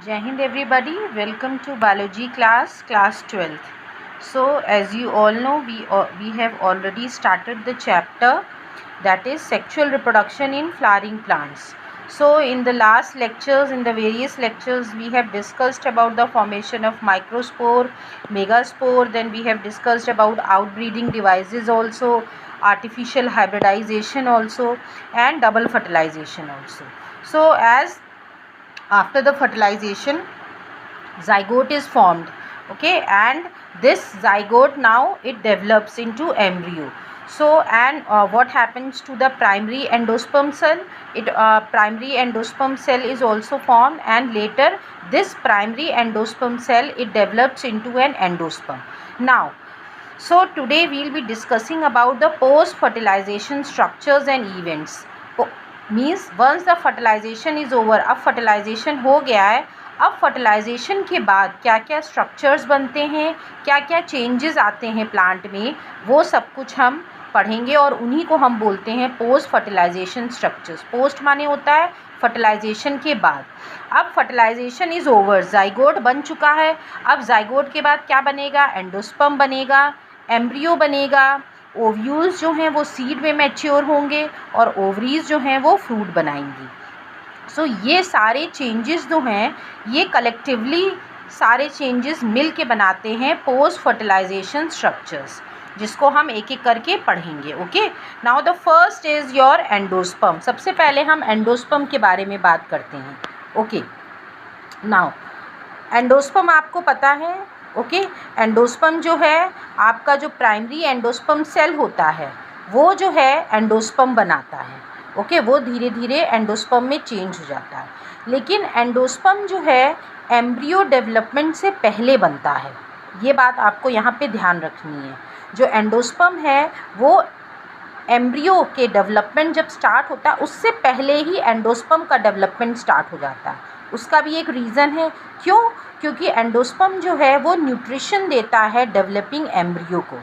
Jai Hind everybody, welcome to biology class 12th. So as you all know, we have already started the chapter that is sexual reproduction in flowering plants. So in the last lectures, in the various lectures, we have discussed about the formation of microspore, megaspore, then we have discussed about outbreeding devices also, artificial hybridization also, and double fertilization also. So as after the fertilization, zygote is formed, okay, and this zygote now it develops into embryo. So and what happens to the primary endosperm cell? Primary endosperm cell is also formed, and later this primary endosperm cell it develops into an endosperm. Now, so today we will be discussing about the post fertilization structures and events. Means once the fertilization is over, अब fertilization हो गया है, अब fertilisation के बाद क्या क्या structures बनते हैं, क्या क्या चेंजेस आते हैं प्लांट में, वो सब कुछ हम पढ़ेंगे और उन्हीं को हम बोलते हैं पोस्ट फर्टिलाइजेशन स्ट्रक्चर्स. पोस्ट माने होता है फर्टिलाइजेशन के बाद. अब फर्टिलाइजेशन इज़ ओवर, जाइगोट बन चुका है. अब जाइगोट के बाद क्या बनेगा? एंडोस्पर्म बनेगा, एम्ब्रियो बनेगा, ओव्यूल्स जो हैं वो सीड में मैच्योर होंगे और ओवरीज जो हैं वो फ्रूट बनाएंगी. सो ये सारे चेंजेस जो हैं ये कलेक्टिवली सारे चेंजेस मिल के बनाते हैं पोस्ट फर्टिलाइजेशन स्ट्रक्चर्स, जिसको हम एक एक करके पढ़ेंगे. Okay, now the first is your endosperm. सबसे पहले हम एंडोस्पर्म के बारे में बात करते हैं. ओके, नाउ एंडोस्पर्म आपको पता है. ओके, एंडोस्पर्म जो है आपका जो प्राइमरी एंडोस्पर्म सेल होता है वो जो है एंडोस्पर्म बनाता है. ओके, वो धीरे धीरे एंडोस्पर्म में चेंज हो जाता है. लेकिन एंडोस्पर्म जो है एम्ब्रियो डेवलपमेंट से पहले बनता है. ये बात आपको यहाँ पे ध्यान रखनी है. जो एंडोस्पर्म है वो एम्ब्रियो के डेवलपमेंट जब स्टार्ट होता है उससे पहले ही एंडोस्पर्म का डेवलपमेंट स्टार्ट हो जाता है. उसका भी एक रीज़न है. क्यों? क्योंकि एंडोस्पर्म जो है वो न्यूट्रिशन देता है डेवलपिंग एम्ब्रियो को.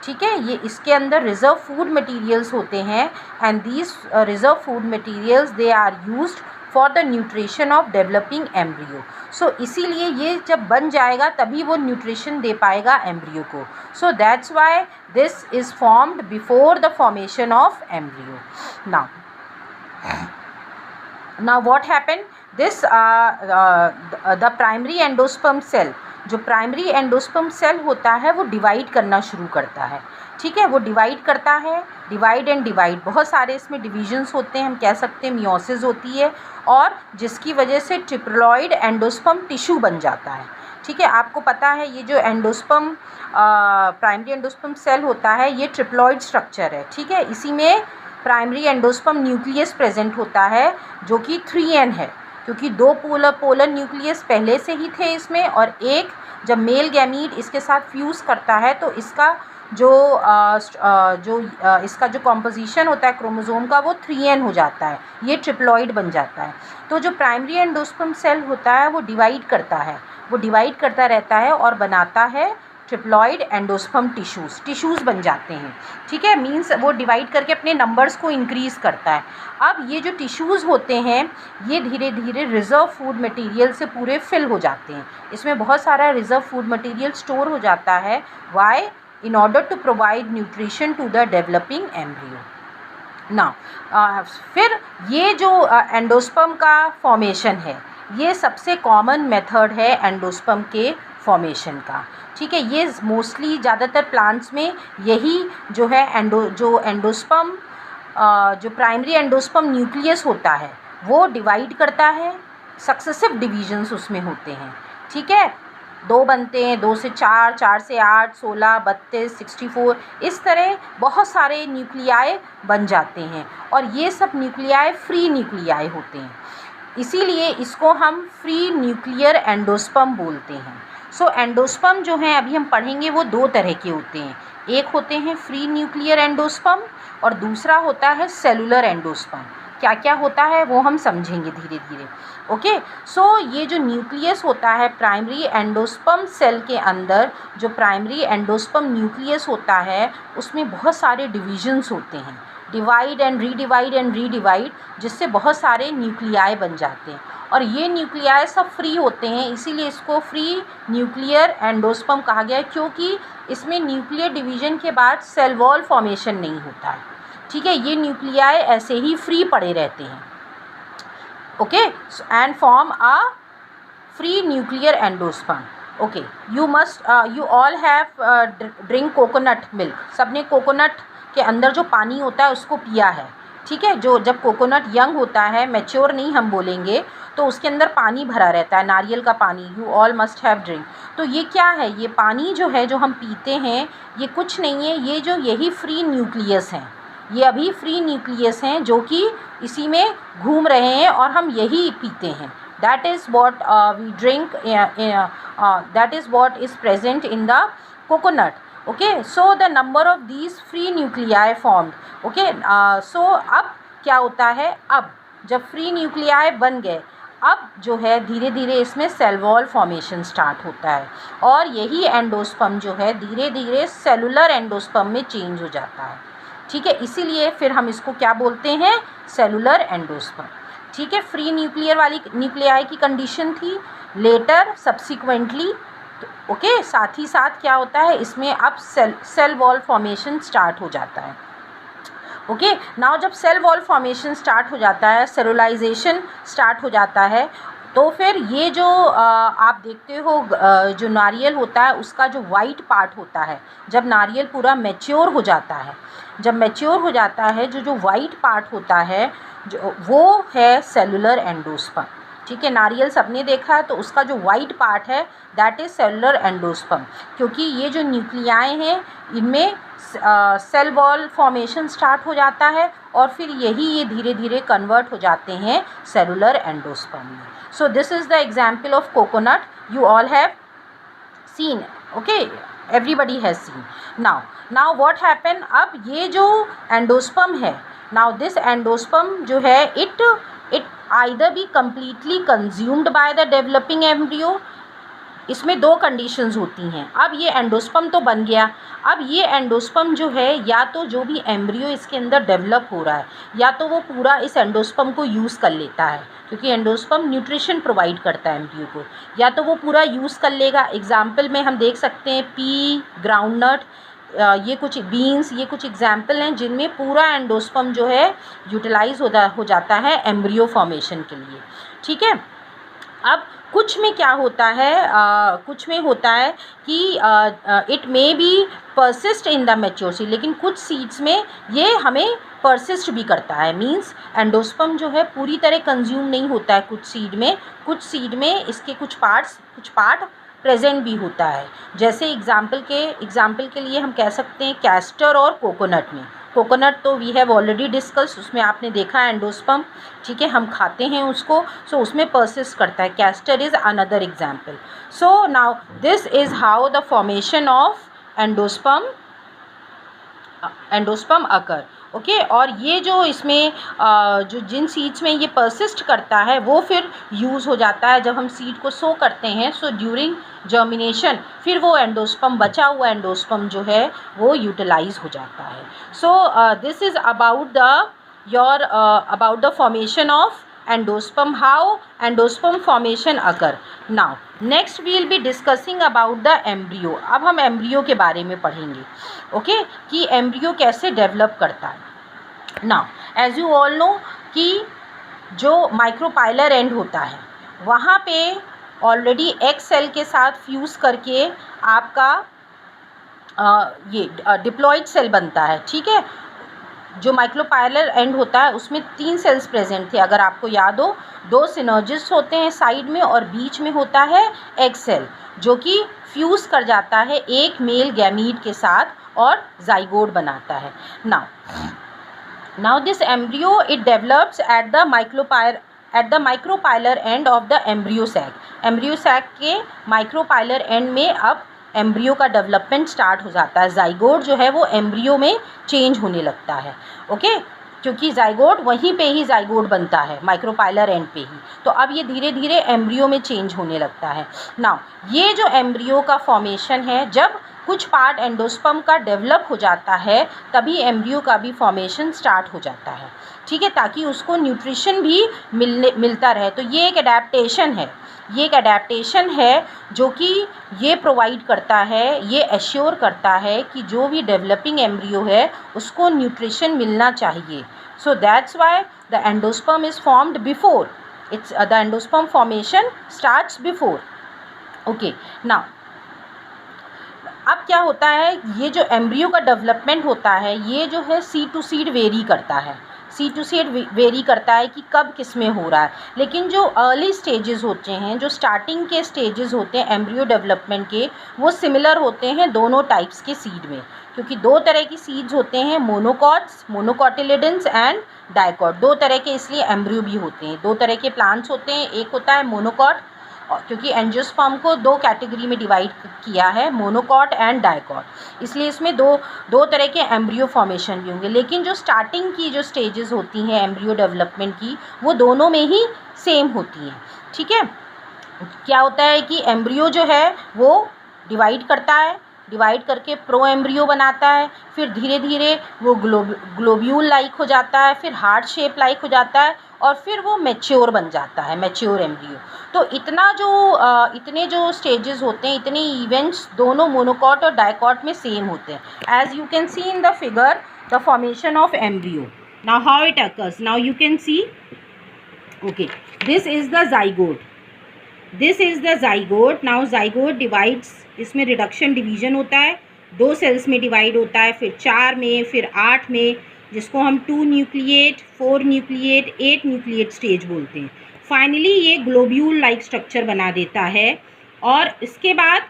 ठीक है, ये इसके अंदर रिजर्व फूड मटेरियल्स होते हैं and these reserve food materials they are used for the nutrition of developing embryo. So इसीलिए ये जब बन जाएगा तभी वो न्यूट्रिशन दे पाएगा एम्ब्रियो को. So that's why this is formed before the formation of embryo. Now what happen, this the primary endosperm cell, जो प्राइमरी एंडोस्पर्म सेल होता है वो डिवाइड करना शुरू करता है. ठीक है, वो डिवाइड करता है, डिवाइड एंड डिवाइड, बहुत सारे इसमें डिविजन्स होते हैं, हम कह सकते हैं मियोसिस होती है, और जिसकी वजह से ट्रिप्लॉइड एंडोस्पर्म टिश्यू बन जाता है. ठीक है, आपको पता है ये जो एंडोस्पर्म प्राइमरी एंडोस्पर्म सेल होता है ये ट्रिप्लॉइड स्ट्रक्चर है. ठीक है, इसी में प्राइमरी एंडोस्पर्म न्यूक्लियस प्रेजेंट होता है जो कि 3n है, क्योंकि दो पोलर न्यूक्लियस पहले से ही थे इसमें, और एक जब मेल गैमीट इसके साथ फ्यूज़ करता है तो इसका इसका जो कॉम्पोजिशन होता है क्रोमोसोम का वो 3n हो जाता है, ये ट्रिप्लॉइड बन जाता है. तो जो प्राइमरी एंडोस्पर्म सेल होता है वो डिवाइड करता है, वो डिवाइड करता रहता है और बनाता है ट्रिप्लॉइड एंडोस्पर्म टिश्यूज़ बन जाते हैं. ठीक है, मींस वो डिवाइड करके अपने नंबर्स को इंक्रीज़ करता है. अब ये जो टिश्यूज़ होते हैं ये धीरे धीरे रिज़र्व फूड मटेरियल से पूरे फिल हो जाते हैं. इसमें बहुत सारा रिज़र्व फूड मटेरियल स्टोर हो जाता है. Why? In order to provide nutrition to the developing embryo. Now फिर ये जो एंडोस्पर्म का फॉर्मेशन है ये सबसे कॉमन मेथड है एंडोस्पर्म के फॉर्मेशन का. ठीक है, ये मोस्टली ज़्यादातर प्लांट्स में यही जो है एंडोस्पर्म जो प्राइमरी एंडोस्पर्म न्यूक्लियस होता है वो डिवाइड करता है. सक्सेसिव डिवीजन्स उसमें होते हैं. ठीक है, 2 बनते हैं, 2 से 4, 4 से 8, 16, 32, 64, इस तरह बहुत सारे न्यूक्लियाई बन जाते हैं, और ये सब न्यूक्लियाई फ्री न्यूक्लियाई होते हैं. इसीलिए इसको हम फ्री न्यूक्लियर एंडोस्पर्म बोलते हैं. सो एंडोस्पर्म जो हैं अभी हम पढ़ेंगे वो 2 तरह के होते हैं. एक होते हैं फ्री न्यूक्लियर एंडोस्पर्म और दूसरा होता है सेलुलर एंडोस्पर्म. क्या क्या होता है वो हम समझेंगे धीरे धीरे. ओके, सो ये जो न्यूक्लियस होता है प्राइमरी एंडोस्पर्म सेल के अंदर, जो प्राइमरी एंडोस्पर्म न्यूक्लियस होता है उसमें बहुत सारे डिविजन्स होते हैं, डिवाइड एंड रीडिवाइड, जिससे बहुत सारे न्यूक्लियाई बन जाते हैं. और ये न्यूक्लियाई सब फ्री होते हैं, इसीलिए इसको फ्री न्यूक्लियर एंडोस्पर्म कहा गया है, क्योंकि इसमें न्यूक्लियर डिवीजन के बाद सेल वॉल फॉर्मेशन नहीं होता है। ठीक है, ये न्यूक्लियाई ऐसे ही फ्री पड़े रहते हैं। Okay, and form a free nuclear endosperm. Okay, you all have drink coconut milk. सबने कोकोनट के अंदर जो पानी होता है उसको पिया है। ठीक है, जो जब कोकोनट यंग होता है, मैच्योर नहीं हम बोलेंगे, तो उसके अंदर पानी भरा रहता है, नारियल का पानी। You all must have drink. तो ये क्या है, ये पानी जो है जो हम पीते हैं, ये कुछ नहीं है, ये जो यही फ्री न्यूक्लियस हैं, ये अभी फ्री न्यूक्लियस हैं जो कि इसी में घूम रहे हैं और हम यही पीते हैं। That is what we drink, that is what is present in the coconut. Okay, so the number of these free nuclei formed. Okay, so अब क्या होता है, अब जब फ्री न्यूक्लियाई बन गए, अब जो है धीरे धीरे इसमें सेल वॉल फॉर्मेशन स्टार्ट होता है और यही एंडोस्पर्म जो है धीरे धीरे सेलुलर एंडोस्पर्म में चेंज हो जाता है। ठीक है, इसीलिए फिर हम इसको क्या बोलते हैं, सेलुलर एंडोस्पर्म। ठीक है, फ्री न्यूक्लियर वाली न्यूक्लियाई की कंडीशन थी, लेटर सब्सिक्वेंटली। ओके, साथ ही साथ क्या होता है, इसमें अब सेल वॉल फॉर्मेशन स्टार्ट हो जाता है। ओके, नाउ जब सेल वॉल फॉर्मेशन स्टार्ट हो जाता है, सेलुलाइजेशन स्टार्ट हो जाता है, तो फिर ये जो आप देखते हो जो नारियल होता है उसका जो वाइट पार्ट होता है, जब नारियल पूरा मैच्योर हो जाता है, जब मैच्योर हो जाता है, जो वाइट पार्ट होता है जो वो है सेलुलर एंडोस्पर्म। ठीक है, नारियल सबने देखा है, तो उसका जो वाइट पार्ट है दैट इज़ सेलुलर एंडोस्पर्म, क्योंकि ये जो न्यूक्लियाई हैं इनमें सेल वॉल फॉर्मेशन स्टार्ट हो जाता है और फिर ये धीरे धीरे कन्वर्ट हो जाते हैं सेलुलर एंडोस्पर्म में। सो this is the example of coconut, you all have seen. Okay, everybody has seen. Now what happen, अब ये जो एंडोस्पर्म है, नाउ दिस एंडोस्पर्म जो है it either be completely consumed by the developing embryo. इसमें दो conditions होती हैं। अब ये एंडोस्पर्म तो बन गया, अब ये एंडोस्पर्म जो है या तो जो भी एम्ब्रियो इसके अंदर डेवलप हो रहा है या तो वो पूरा इस एंडोस्पर्म को यूज़ कर लेता है, क्योंकि एंडोस्पर्म न्यूट्रिशन प्रोवाइड करता है एम्ब्रियो को, या तो वो पूरा यूज़ कर लेगा। एग्जाम्पल में हम देख सकते हैं पी, ग्राउंडनट, ये कुछ बीन्स, ये कुछ एग्जाम्पल हैं जिनमें पूरा एंडोस्पर्म जो है यूटिलाइज हो जाता है एम्ब्रियो फॉर्मेशन के लिए। ठीक है, अब कुछ में क्या होता है, कुछ में होता है कि it may be persist in the maturity, लेकिन कुछ सीड्स में ये हमें परसिस्ट भी करता है। मींस एंडोस्पर्म जो है पूरी तरह कंज्यूम नहीं होता है कुछ सीड में इसके कुछ पार्ट प्रेजेंट भी होता है। जैसे एग्जाम्पल के लिए हम कह सकते हैं कैस्टर और कोकोनट में। कोकोनट तो वी हैव ऑलरेडी डिस्कस, उसमें आपने देखा एंडोस्पर्म। ठीक है, हम खाते हैं उसको, सो उसमें परसिस्ट करता है। Castor is another example. So now this is how the formation of endosperm occur. Okay, और ये जो इसमें जो जिन सीड्स में ये परसिस्ट करता है वो फिर यूज़ हो जाता है जब हम सीड को सो करते हैं। सो ड्यूरिंग जर्मिनेशन फिर वो एंडोस्पर्म, बचा हुआ एंडोस्पर्म जो है वो यूटिलाइज हो जाता है। So this is about the formation of endosperm, how endosperm formation occur. Now next we will be discussing about the embryo. अब हम एम्ब्रियो के बारे में पढ़ेंगे। ओके, कि एम्ब्रियो कैसे डेवलप करता है। Now as you all know कि जो माइक्रोपाइलर एंड होता है वहाँ पे ऑलरेडी एग सेल के साथ फ्यूज़ करके आपका ये डिप्लॉइड सेल बनता है। ठीक है, जो माइक्रोपाइलर एंड होता है उसमें 3 सेल्स प्रेजेंट थे, अगर आपको याद हो। 2 सिनर्जिस्ट होते हैं साइड में और बीच में होता है एग सेल, जो कि फ्यूज़ कर जाता है एक मेल गैमीट के साथ और जाइगोट बनाता है। Now this embryo it develops at the micropylar end of the embryo sac. Embryo sac के माइक्रोपाइलर एंड में अब एम्ब्रियो का डेवलपमेंट स्टार्ट हो जाता है। जाइगोट जो है वो एम्ब्रियो में चेंज होने लगता है। ओके, क्योंकि जाइगोट वहीं पे ही जाइगोट बनता है, माइक्रोपाइलर एंड पे ही। तो अब ये धीरे धीरे एम्ब्रियो में चेंज होने लगता है। नाउ ये जो एम्ब्रियो का फॉर्मेशन है, जब कुछ पार्ट एंडोस्पर्म का डेवलप हो जाता है, तभी एम्ब्रियो का भी फॉर्मेशन स्टार्ट हो जाता है, ठीक है, ताकि उसको न्यूट्रिशन भी मिलता रहे। तो ये एक एडेप्टेशन है जो कि ये प्रोवाइड करता है, ये एश्योर करता है कि जो भी डेवलपिंग एम्ब्रियो है उसको न्यूट्रिशन मिलना चाहिए। सो that's why the endosperm is formed before, it's the endosperm formation starts before. Okay, now अब क्या होता है, ये जो एम्ब्रियो का डेवलपमेंट होता है ये जो है सीड टू सीड वेरी करता है, सीड टू सीड वेरी करता है कि कब किस में हो रहा है। लेकिन जो अर्ली स्टेजेस होते हैं, जो स्टार्टिंग के स्टेजेस होते हैं एम्ब्रियो डेवलपमेंट के, वो सिमिलर होते हैं दोनों टाइप्स के सीड में, क्योंकि दो तरह की सीड्स होते हैं, मोनोकॉट्स, मोनोकॉटिलिडन्स एंड डाइकॉट। दो तरह के इसलिए एम्ब्रियो भी होते हैं, दो तरह के प्लांट्स होते हैं। एक होता है मोनोकॉट, क्योंकि एंजियोस्पर्म को दो कैटेगरी में डिवाइड किया है, मोनोकॉट एंड डाइकॉट, इसलिए इसमें दो तरह के एम्ब्रियो फॉर्मेशन भी होंगे। लेकिन जो स्टार्टिंग की जो स्टेजेस होती हैं एम्ब्रियो डेवलपमेंट की, वो दोनों में ही सेम होती हैं, ठीक है। क्या होता है कि एम्ब्रियो जो है वो डिवाइड करता है, डिवाइड करके प्रो एम्ब्रियो बनाता है, फिर धीरे धीरे वो ग्लोब्यूल लाइक हो जाता है, फिर हार्ट शेप लाइक हो जाता है, और फिर वो मैच्योर बन जाता है, मैच्योर एम्ब्रियो। तो इतने जो स्टेजेस होते हैं, इतने इवेंट्स दोनों मोनोकॉट और डाइकॉट में सेम होते हैं। As you can see in the figure the formation of embryo, now how it occurs, now you can see, okay, this is the zygote, this is the zygote. Now zygote divides, इसमें reduction division होता है, 2 sales में divide होता है, फिर 4 में, फिर 8 में, जिसको हम 2 न्यूक्लिएट, 4 न्यूक्लिएट, 8 न्यूक्लिएट स्टेज बोलते हैं। फाइनली ये ग्लोब्यूल लाइक स्ट्रक्चर बना देता है, और इसके बाद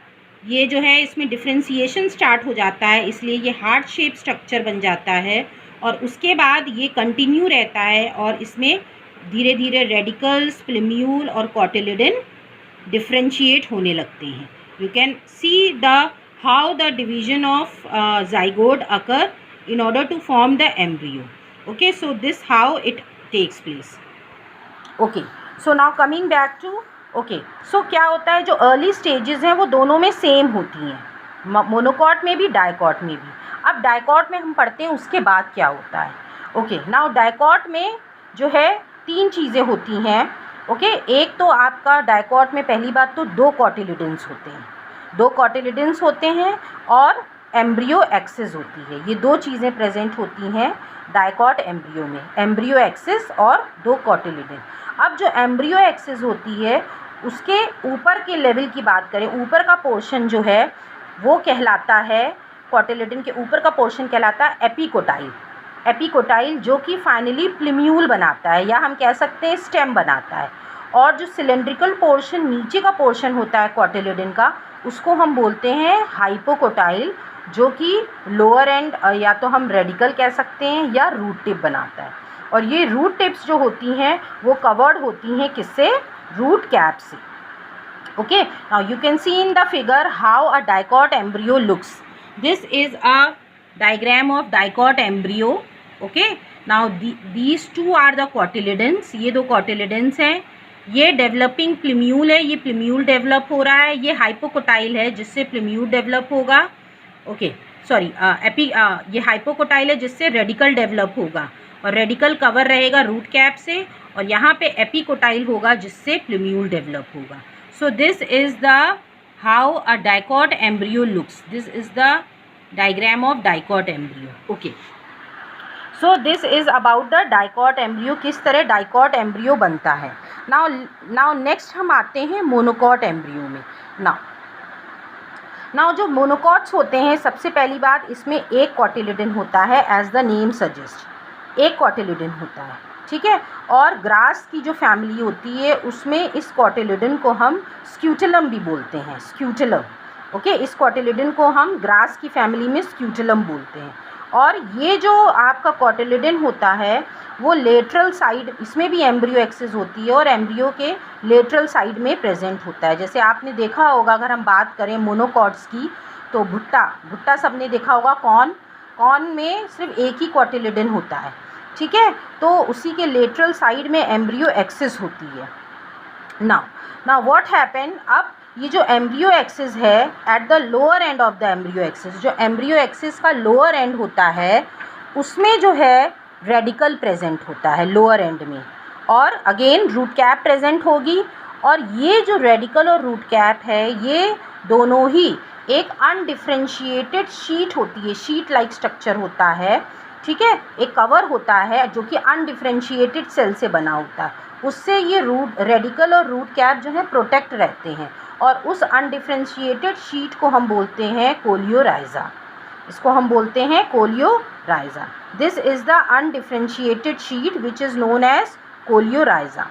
ये जो है इसमें डिफ्रेंसिएशन स्टार्ट हो जाता है, इसलिए ये हार्ट शेप स्ट्रक्चर बन जाता है, और उसके बाद ये कंटिन्यू रहता है, और इसमें धीरे धीरे रेडिकल्स, प्लेम्यूल और कॉटिलिडन डिफ्रेंशिएट होने लगते हैं। You can see how the division of zygote occur in order to form the embryo. Okay, so this how it takes place. Okay, so now coming back to, okay, so क्या होता है, जो early stages हैं वो दोनों में same होती हैं, मोनोकॉट में भी डाइकॉट में भी। अब डाइकॉट में हम पढ़ते हैं उसके बाद क्या होता है। ओके, नाउ डाइकॉट में जो है 3 चीज़ें होती हैं। ओके, एक तो आपका डाइकॉट में पहली बात तो 2 कॉटिलिडन्स होते हैं, 2 कॉटिलिडन्स होते हैं, और एम्ब्रियो एक्सिस होती है। ये 2 चीज़ें प्रेजेंट होती हैं डाइकॉट एम्ब्रियो में, एम्ब्रियो एक्सिस और 2 कॉटिलिडन। अब जो एम्ब्रियो एक्सिस होती है उसके ऊपर के लेवल की बात करें, ऊपर का पोर्शन जो है वो कहलाता है, कॉटिलिडन के ऊपर का पोर्शन कहलाता है एपिकोटाइल, एपिकोटाइल जो कि फाइनली प्लेम्यूल बनाता है, या हम कह सकते हैं स्टेम बनाता है। और जो सिलेंड्रिकल पोर्शन नीचे का पोर्शन होता है कॉटिलिडन का, उसको हम बोलते हैं हाइपोकोटाइल, जो कि लोअर एंड या तो हम रेडिकल कह सकते हैं या रूट टिप बनाता है। और ये रूट टिप्स जो होती हैं वो कवर्ड होती हैं किससे, रूट कैप से। Okay, now you can see in the figure how a dicot embryo looks. This is a diagram of dicot embryo. Okay, now these 2 are the cotyledons, ये 2 cotyledons हैं। ये डेवलपिंग प्लेम्यूल है, ये plumule develop हो रहा है, ये hypocotyl है जिससे प्लेम्यूल डेवलप होगा। ओके, सॉरी, ये हाइपोकोटाइल है जिससे रेडिकल डेवलप होगा, और रेडिकल कवर रहेगा रूट कैप से, और यहाँ पे एपिकोटाइल होगा जिससे प्लेम्यूल डेवलप होगा। सो this is the how a dicot embryo looks, this is the diagram of dicot embryo. Okay, so this is about the dicot embryo, किस तरह डाइकॉट एम्ब्रियो बनता है। नाउ नेक्स्ट हम आते हैं मोनोकॉट एम्ब्रियो में। Now जो मोनोकॉट्स होते हैं, सबसे पहली बात इसमें एक कॉटिलिडन होता है, एज द नेम सजेस्ट, एक कॉटिलिडन होता है, ठीक है। और ग्रास की जो फैमिली होती है उसमें इस कॉटिलिडन को हम स्क्यूटेलम भी बोलते हैं, स्क्यूटेलम। ओके, इस कॉटिलिडन को हम ग्रास की फैमिली में स्क्यूटेलम बोलते हैं। और ये जो आपका कॉटिलिडन होता है वो लेटरल साइड, इसमें भी एम्ब्रियो एक्सिस होती है, और एम्ब्रियो के लेटरल साइड में प्रेजेंट होता है। जैसे आपने देखा होगा, अगर हम बात करें मोनोकॉट्स की, तो भुट्टा सबने देखा होगा, कॉर्न में सिर्फ एक ही कॉटिलिडन होता है, ठीक है। तो उसी के लेटरल साइड में एम्ब्रियो एक्सिस होती है। नाउ व्हाट हैपन, अब ये जो एम्ब्रियो एक्सिस है at the lower and of the embryo axis, जो एम्ब्रियो एक्सिस का लोअर एंड होता है उसमें जो है रेडिकल प्रेजेंट होता है लोअर एंड में, और अगेन रूट कैप प्रेजेंट होगी। और ये जो रेडिकल और रूट कैप है ये दोनों ही एक अनडिफ्रेंशिएटेड शीट होती है, शीट लाइक स्ट्रक्चर होता है, ठीक है, एक कवर होता है जो कि अनडिफ्रेंशिएटेड सेल से बना होता है, उससे ये रूट रेडिकल और रूट कैप जो है प्रोटेक्ट रहते हैं, और उस अनडिफ्रेंशिएटेड शीट को हम बोलते हैं कोलियोराइजा, इसको हम बोलते हैं coleorhiza. This is the undifferentiated sheet which is known as coleorhiza.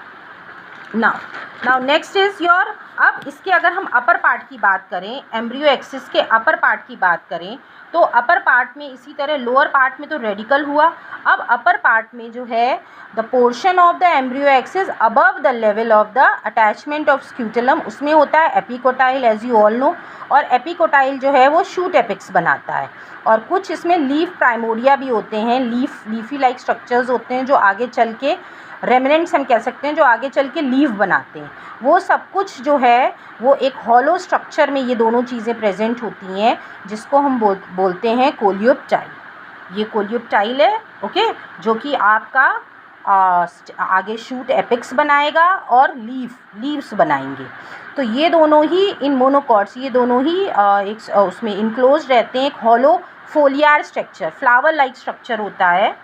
Now next is your, अब इसके अगर हम अपर पार्ट की बात करें, एम्ब्रियो एक्सिस के अपर पार्ट की बात करें, तो अपर पार्ट में इसी तरह लोअर पार्ट में तो रेडिकल हुआ, अब अपर पार्ट में जो है the portion of the embryo axis above the level of the attachment of scutellum, उसमें होता है epicotyl as you all know, और एपिकोटाइल जो है वो शूट एपिक्स बनाता है, और कुछ इसमें लीफ प्राइमोरिया भी होते हैं, लीफी लाइक स्ट्रक्चर्स होते हैं जो आगे चल के रेमिनेंट्स हम कह सकते हैं, जो आगे चल के लीफ बनाते हैं, वो सब कुछ जो है वो एक हॉलो स्ट्रक्चर में ये दोनों चीज़ें प्रेजेंट होती हैं, जिसको हम बोलते हैं कोलियोप्टाइल। ये कोलियोप्टाइल है, ओके, जो कि आपका आगे शूट एपिक्स बनाएगा और लीव्स बनाएंगे। तो ये दोनों ही इन मोनोकॉट्स, ये दोनों ही एक उसमें इनक्लोज रहते हैं, एक hollow foliar structure, flower like structure होता है,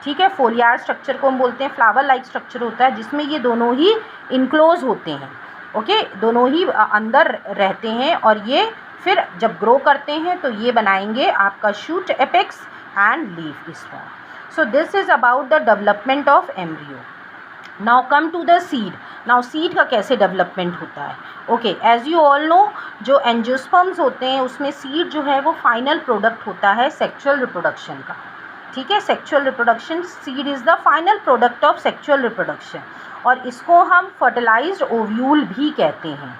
ठीक है, फोलियार स्ट्रक्चर को हम बोलते हैं, फ्लावर लाइक स्ट्रक्चर होता है जिसमें ये दोनों ही इनक्लोज होते हैं, ओके, दोनों ही अंदर रहते हैं, और ये फिर जब ग्रो करते हैं तो ये बनाएंगे आपका shoot apex and leaf is form. So this is about the development of embryo. Now come to the seed. Now seed का कैसे डेवलपमेंट होता है, okay, as you all know, जो एंजियोस्पर्म्स होते हैं उसमें सीड जो है वो फाइनल प्रोडक्ट होता है सेक्सुअल रिप्रोडक्शन का, ठीक है, sexual reproduction, seed is the final product of sexual reproduction, और इसको हम फर्टिलाइज्ड ओव्यूल भी कहते हैं,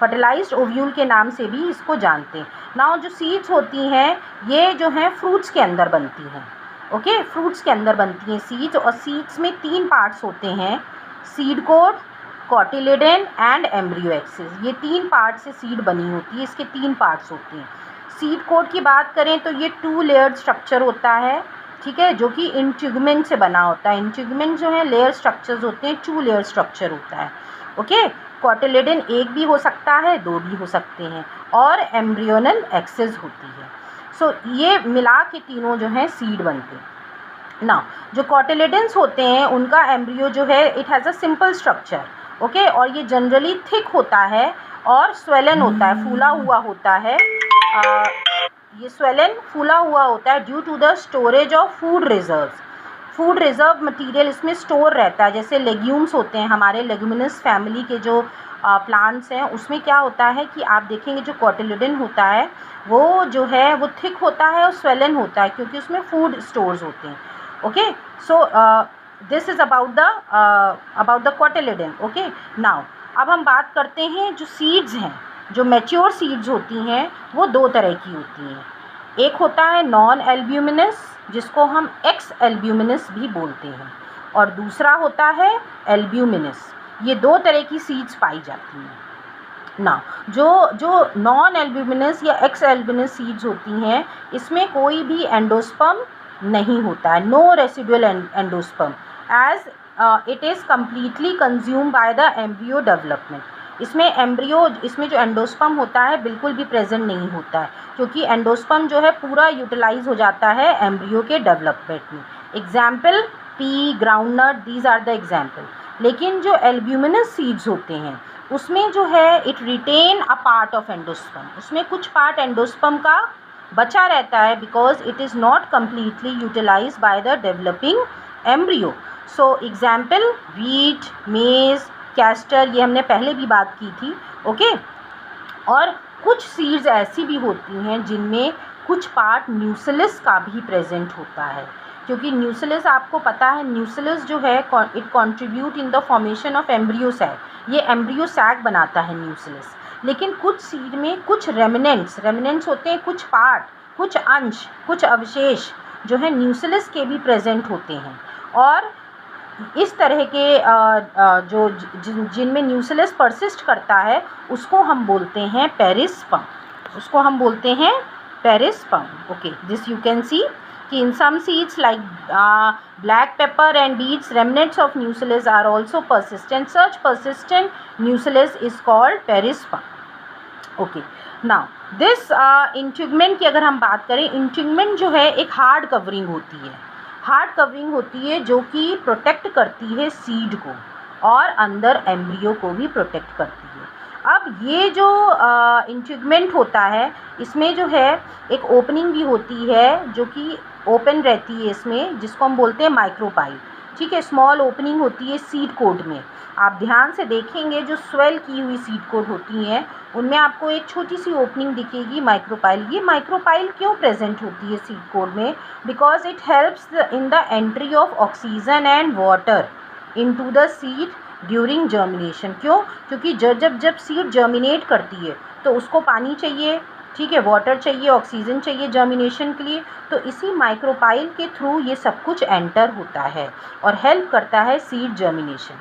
फर्टिलाइज्ड ओव्यूल के नाम से भी इसको जानते हैं। नाउ जो सीड्स होती हैं ये जो हैं फ्रूट्स के अंदर बनती हैं, ओके, फ्रूट्स के अंदर बनती हैं सीड्स, और सीड्स में 3 पार्ट्स होते हैं, seed code, cotyledon and embryo axis, ये 3 पार्ट से सीड बनी होती है, इसके 3 पार्ट्स होते हैं। सीड कोड की बात करें तो ये 2 लेयर्ड स्ट्रक्चर होता है, ठीक है, जो कि इंटीगुमेंट से बना होता है, इंटीगुमेंट जो है लेयर स्ट्रक्चर्स होते हैं, 2 लेयर स्ट्रक्चर होता है, ओके। कॉटिलेडन एक भी हो सकता है, 2 भी हो सकते हैं, और एम्ब्रियोनल एक्सिस होती है। सो ये मिला के तीनों जो हैं सीड बनते हैं। ना जो कॉटिलेडन्स होते हैं उनका एम्ब्रियो जो है it has a simple structure, okay, और ये जनरली थिक होता है और स्वेलन होता है, फूला हुआ होता है, ये स्वेलन फूला हुआ होता है due to the storage of food reserves, food reserve material इसमें स्टोर रहता है, जैसे लेग्यूम्स होते हैं हमारे लेग्यूमिनस फैमिली के जो प्लांट्स हैं, उसमें क्या होता है कि आप देखेंगे जो कॉटिलेडन होता है वो जो है वो थिक होता है और स्वेलन होता है, क्योंकि उसमें फूड स्टोर्स होते हैं, okay. So this is about the cotyledon, okay. Now अब हम बात करते हैं जो सीड्स हैं, जो मैच्योर सीड्स होती हैं वो 2 तरह की होती हैं, एक होता है नॉन एल्ब्यूमिनस जिसको हम एक्स एल्ब्यूमिनस भी बोलते हैं, और दूसरा होता है एल्ब्यूमिनस। ये 2 तरह की सीड्स पाई जाती हैं। ना जो नॉन एल्ब्यूमिनस या एक्स एल्ब्यूमिनस सीड्स होती हैं इसमें कोई भी एंडोस्पर्म नहीं होता है, no residual endosperm, as it is completely consume by the embryo development. इसमें जो एंडोस्पर्म होता है बिल्कुल भी प्रेजेंट नहीं होता है, क्योंकि एंडोस्पर्म जो है पूरा यूटिलाइज हो जाता है एम्ब्रियो के डेवलपमेंट में। Example pea, groundnut, these are the example. लेकिन जो एल्ब्यूमिनस सीड्स होते हैं उसमें जो है it retain a part of endosperm, उसमें कुछ पार्ट एंडोस्पर्म का बचा रहता है, because it is not completely utilize by the developing embryo. So example wheat, maize, castor, ये हमने पहले भी बात की थी, ओके। और कुछ सीड्स ऐसी भी होती हैं जिनमें कुछ पार्ट न्यूसिलस का भी प्रेजेंट होता है, क्योंकि न्यूसिलस आपको पता है, न्यूसिलस जो है it contribute in the formation of embryo sac, ये एम्ब्रियो सैक बनाता है न्यूसिलस। लेकिन कुछ सीड में कुछ रेमिनेंट्स होते हैं, कुछ पार्ट, कुछ अंश, कुछ अवशेष जो है न्यूसिलस के भी प्रेजेंट होते हैं, और इस तरह के जो जिनमें न्यूक्लियस परसिस्ट करता है उसको हम बोलते हैं पेरिस्पर्म, उसको हम बोलते हैं perisperm. Okay, this you can सी कि in some seeds like black pepper and beets remnants of nucleus are also persistent. Such persistent nucleus is called perisperm. Okay, now this integument की अगर हम बात करें, इंटीग्मेंट जो है एक हार्ड कवरिंग होती है, हार्ड कवरिंग होती है जो कि प्रोटेक्ट करती है सीड को और अंदर एम्ब्रियो को भी प्रोटेक्ट करती है। अब ये जो इंटीग्मेंट होता है इसमें जो है एक ओपनिंग भी होती है जो कि ओपन रहती है इसमें, जिसको हम बोलते हैं माइक्रोपाइल। ठीक है, स्मॉल ओपनिंग होती है सीड कोड में। आप ध्यान से देखेंगे जो स्वेल की हुई सीड कोड होती हैं उनमें आपको एक छोटी सी ओपनिंग दिखेगी, माइक्रोपाइल। ये माइक्रोपाइल क्यों प्रेजेंट होती है सीड कोड में? Because it helps in the entry of oxygen and water into the seed during germination. क्यों? क्योंकि जब सीड जर्मिनेट करती है तो उसको पानी चाहिए, ठीक है, वाटर चाहिए, ऑक्सीजन चाहिए जर्मिनेशन के लिए। तो इसी माइक्रोपाइल के थ्रू ये सब कुछ एंटर होता है और हेल्प करता है सीड जर्मिनेशन।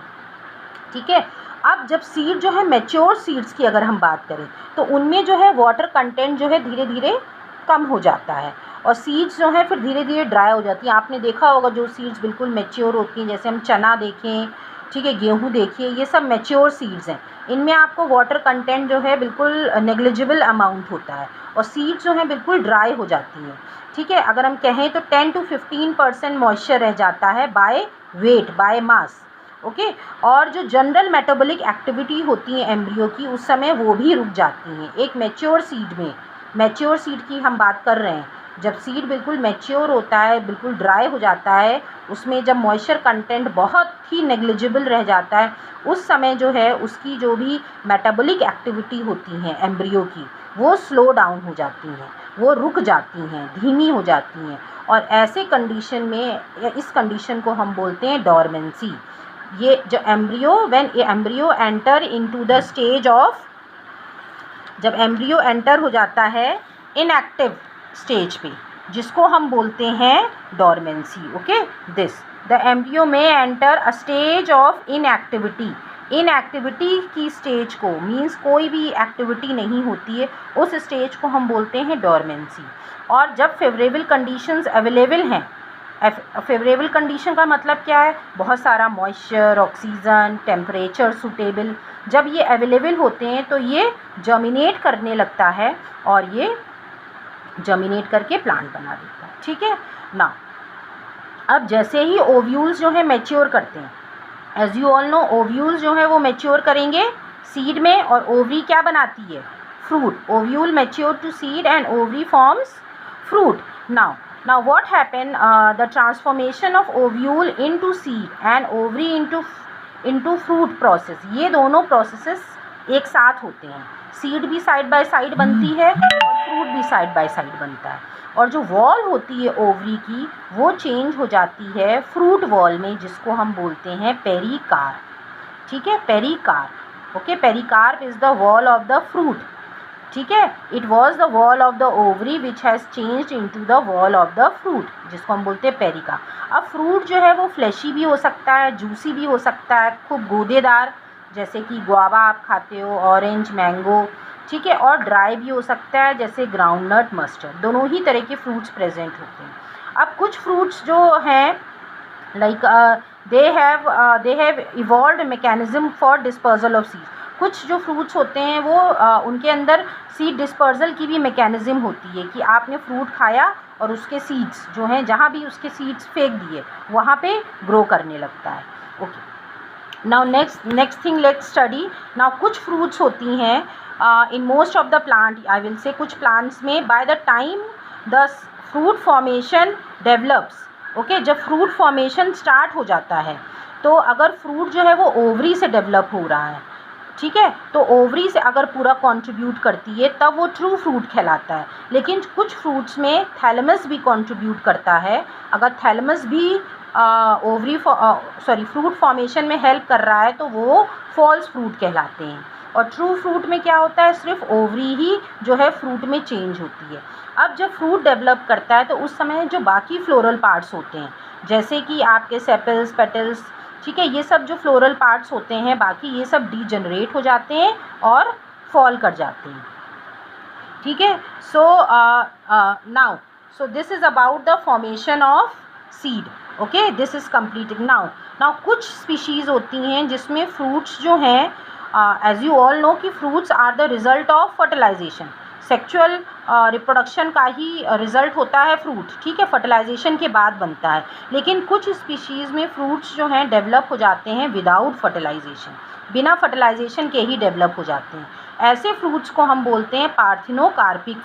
ठीक है, अब जब सीड जो है मैच्योर सीड्स की अगर हम बात करें तो उनमें जो है वाटर कंटेंट जो है धीरे धीरे कम हो जाता है और सीड्स जो है फिर धीरे धीरे ड्राई हो जाती हैं। आपने देखा होगा जो सीड्स बिल्कुल मैच्योर होती हैं, जैसे हम चना देखें, ठीक है, गेहूँ देखिए, ये सब मैच्योर सीड्स हैं। इनमें आपको वाटर कंटेंट जो है बिल्कुल नेग्लिजिबल अमाउंट होता है और सीड्स जो हैं बिल्कुल ड्राई हो जाती हैं। ठीक है, अगर हम कहें तो 10 to 15% मॉइस्चर रह जाता है by weight, by mass. Okay, और जो जनरल मेटाबॉलिक एक्टिविटी होती है एम्ब्रियो की उस समय वो भी रुक जाती हैं। एक मैच्योर सीड में, मैच्योर सीड की हम बात कर रहे हैं, जब सीड बिल्कुल मैच्योर होता है, बिल्कुल ड्राई हो जाता है, उसमें जब मॉइस्चर कंटेंट बहुत ही नेग्लिजिबल रह जाता है, उस समय जो है उसकी जो भी मेटाबॉलिक एक्टिविटी होती हैं एम्ब्रियो की वो स्लो डाउन हो जाती हैं, वो रुक जाती हैं, धीमी हो जाती हैं। और ऐसे कंडीशन में, इस कंडीशन को हम बोलते हैं डॉर्मेंसी। ये जो embryo, when embryo enter into the stage of, जब एम्ब्रियो एंटर हो जाता है इनएक्टिव स्टेज पे, जिसको हम बोलते हैं dormancy. Okay, this the embryo में enter a stage of inactivity. Inactivity की स्टेज को मीन्स कोई भी एक्टिविटी नहीं होती है, उस स्टेज को हम बोलते हैं डॉर्मेंसी। और जब फेवरेबल कंडीशंस अवेलेबल हैं, फेवरेबल कंडीशन का मतलब क्या है? बहुत सारा मॉइस्चर, ऑक्सीजन, टेम्परेचर सूटेबल, जब ये अवेलेबल होते हैं तो ये जर्मिनेट करने लगता है और ये जर्मिनेट करके प्लांट बना देता है। ठीक है ना, अब जैसे ही ओव्यूल्स जो है मैच्योर करते हैं, as you all know ovules जो है वो मैच्योर करेंगे सीड में और ओवरी क्या बनाती है? Fruit. Ovule mature to seed and ovary forms fruit. Now what happen? The transformation of ovule into seed and ovary into fruit process, ये दोनों प्रोसेसेस एक साथ होते हैं। सीड भी साइड बाय साइड बनती है और फ्रूट भी साइड बाय साइड बनता है, और जो वॉल होती है ओवरी की वो चेंज हो जाती है फ्रूट वॉल में, जिसको हम बोलते हैं पेरिकार्प। ठीक है, pericarp. Okay, pericarp is the wall of the fruit. ठीक है, it was the wall of the ovary which has changed into the wall of the fruit, जिसको हम बोलते हैं पेरिका। अब फ्रूट जो है वो फ्लैशी भी हो सकता है, जूसी भी हो सकता है, खूब गूदेदार, जैसे कि गुआवा आप खाते हो, ऑरेंज, मैंगो। ठीक है, और ड्राई भी हो सकता है जैसे ग्राउंडनट, मस्टर्ड, दोनों ही तरह के फ्रूट्स प्रेजेंट होते हैं। अब कुछ फ्रूट्स जो हैं like they have evolved mechanism for dispersal of seeds. कुछ जो फ्रूट्स होते हैं वो उनके अंदर सीड डिस्पर्जल की भी मैकेनिज्म होती है कि आपने फ्रूट खाया और उसके सीड्स जो हैं, जहाँ भी उसके सीड्स फेंक दिए वहाँ पे ग्रो करने लगता है। Okay, now next thing let's study. Now कुछ फ्रूट्स होती हैं in most of the plant, I will say कुछ प्लांट्स में by the time the fruit formation develops. Okay, जब फ्रूट फॉर्मेशन स्टार्ट हो जाता है तो अगर फ्रूट जो है वो ओवरी से डेवलप हो रहा है, ठीक है, तो ओवरी से अगर पूरा कंट्रीब्यूट करती है तब वो ट्रू फ्रूट कहलाता है। लेकिन कुछ फ्रूट्स में थैलेमस भी कंट्रीब्यूट करता है, अगर थैलेमस भी फ्रूट फॉर्मेशन में हेल्प कर रहा है तो वो फॉल्स फ्रूट कहलाते हैं। और ट्रू फ्रूट में क्या होता है? सिर्फ ओवरी ही जो है फ्रूट में चेंज होती है। अब जब फ्रूट डेवलप करता है तो उस समय जो बाकी फ्लोरल पार्ट्स होते हैं, जैसे कि आपके सेपल्स, पेटल्स, ठीक है। ये सब जो फ्लोरल पार्ट्स होते हैं बाकी ये सब डीजनरेट हो जाते हैं और फॉल कर जाते हैं, ठीक है। So now so this is about the formation of seed, okay, this is completed. Now कुछ स्पीशीज़ होती हैं जिसमें फ्रूट्स जो हैं, एज यू ऑल नो कि fruits are the result of fertilization, sexual reproduction का ही रिज़ल्ट होता है फ्रूट, ठीक है, फर्टिलाइजेशन के बाद बनता है। लेकिन कुछ स्पीशीज़ में फ्रूट्स जो हैं डेवलप हो जाते हैं विदाउट फर्टिलाइजेशन, बिना फर्टिलाइजेशन के ही डेवलप हो जाते हैं। ऐसे फ्रूट्स को हम बोलते हैं पार्थिनोकार्पिक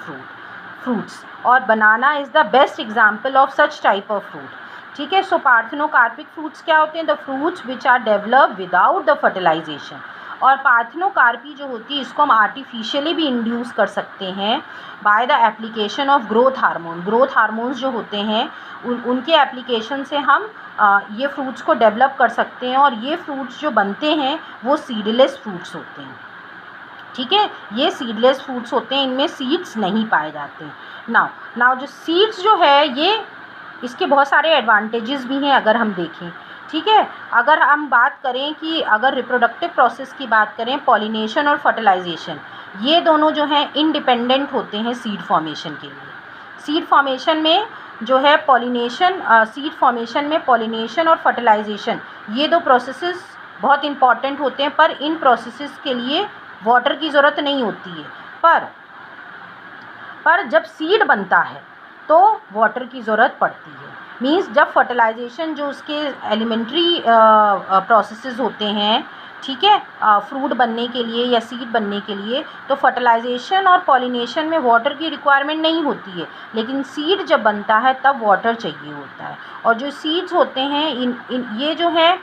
फ्रूट्स, और banana is the best example of such type of fruit, ठीक है। सो पार्थिनोकार्पिक फ्रूट्स क्या होते हैं? The fruits which are develop without the fertilization. और पार्थिनोकार्पी जो होती है इसको हम आर्टिफिशियली भी इंड्यूस कर सकते हैं by the application of growth hormone. Growth hormones जो होते हैं उनके एप्लीकेशन से हम ये फ्रूट्स को डेवलप कर सकते हैं, और ये फ्रूट्स जो बनते हैं वो सीडलेस फ्रूट्स होते हैं, ठीक है। ये सीडलेस फ्रूट्स होते हैं, इनमें सीड्स नहीं पाए जाते। नाउ जो सीड्स जो है ये इसके बहुत सारे एडवांटेजेस भी हैं अगर हम देखें, ठीक है। अगर हम बात करें कि अगर रिप्रोडक्टिव प्रोसेस की बात करें, पॉलिनेशन और फर्टिलाइजेशन ये दोनों जो हैं इंडिपेंडेंट होते हैं सीड फॉर्मेशन के लिए। सीड फॉर्मेशन में जो है सीड फॉर्मेशन में पॉलिनेशन और फर्टिलाइजेशन ये दो प्रोसेसेस बहुत इंपॉर्टेंट होते हैं, पर इन प्रोसेसेस के लिए वाटर की ज़रूरत नहीं होती है। पर जब सीड बनता है तो वाटर की ज़रूरत पड़ती है। मींस जब फर्टिलाइजेशन जो उसके एलिमेंट्री प्रोसेसेस होते हैं, ठीक है, फ्रूट बनने के लिए या सीड बनने के लिए, तो फर्टिलाइजेशन और पॉलिनेशन में वाटर की रिक्वायरमेंट नहीं होती है। लेकिन सीड जब बनता है तब वाटर चाहिए होता है। और जो सीड्स होते हैं ये जो हैं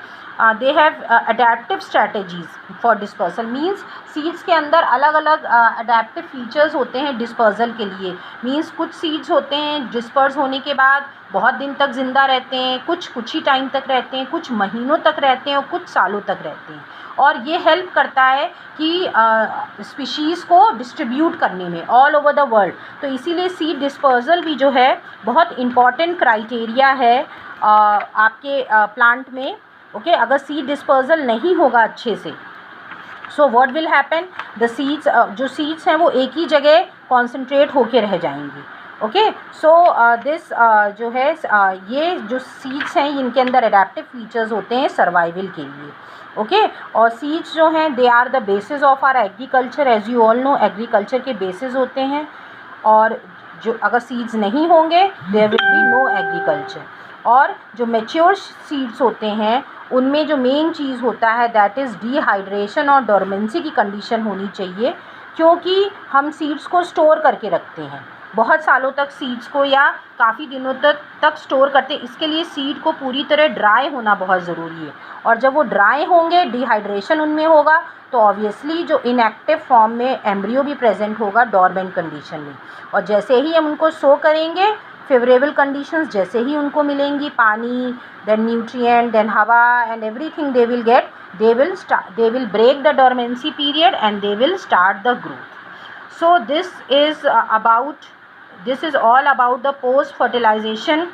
they have adaptive strategies for dispersal. Means seeds के अंदर अलग अलग अडेप्टिव फीचर्स होते हैं डिस्पर्सल के लिए। मींस कुछ सीड्स होते हैं डिस्पर्स होने के बाद बहुत दिन तक ज़िंदा रहते हैं, कुछ ही टाइम तक रहते हैं, कुछ महीनों तक रहते हैं और कुछ सालों तक रहते हैं। और ये हेल्प करता है कि स्पीशीज़ को डिस्ट्रीब्यूट करने में ऑल ओवर द वर्ल्ड। तो इसीलिए सीड डिस्पर्सल भी जो है बहुत इम्पॉर्टेंट क्राइटेरिया है आपके प्लांट में, ओके। अगर सीड डिस्पर्सल नहीं होगा अच्छे से, so what will happen, the seeds जो सीड्स हैं वो एक ही जगह कॉन्सेंट्रेट होके रह जाएंगी, ओके। सो दिस जो है ये जो सीड्स हैं इनके अंदर एडेप्टिव फीचर्स होते हैं सर्वाइवल के लिए, ओके। और सीड्स जो हैं they are the basis of our agriculture. As you all know agriculture के बेसिस होते हैं, और जो अगर सीड्स नहीं होंगे there will be no agriculture. और जो मैच्योर सीड्स होते हैं उनमें जो मेन चीज़ होता है दैट इज़ डिहाइड्रेशन और डोरमेंसी की कंडीशन होनी चाहिए, क्योंकि हम सीड्स को स्टोर करके रखते हैं बहुत सालों तक सीड्स को, या काफ़ी दिनों तक स्टोर करते हैं। इसके लिए सीड को पूरी तरह ड्राई होना बहुत ज़रूरी है। और जब वो ड्राई होंगे, डिहाइड्रेशन उनमें होगा, तो ऑब्वियसली जो इनएक्टिव फॉर्म में एम्ब्रियो भी प्रेजेंट होगा डॉर्मेंट कंडीशन में। और जैसे ही हम उनको शो करेंगे, फेवरेबल कंडीशंस जैसे ही उनको मिलेंगी, पानी, देन न्यूट्रिएंट, देन हवा and everything they will get, they will break the dormancy period and they will start the growth. So this is all about the post fertilization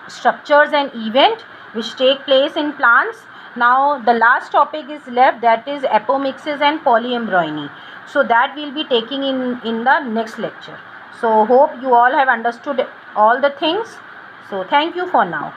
structures and event which take place in plants. Now the last topic is left, that is apomixis and polyembryony. So that we'll be taking in the next lecture. So hope you all have understood all the things. So thank you for now.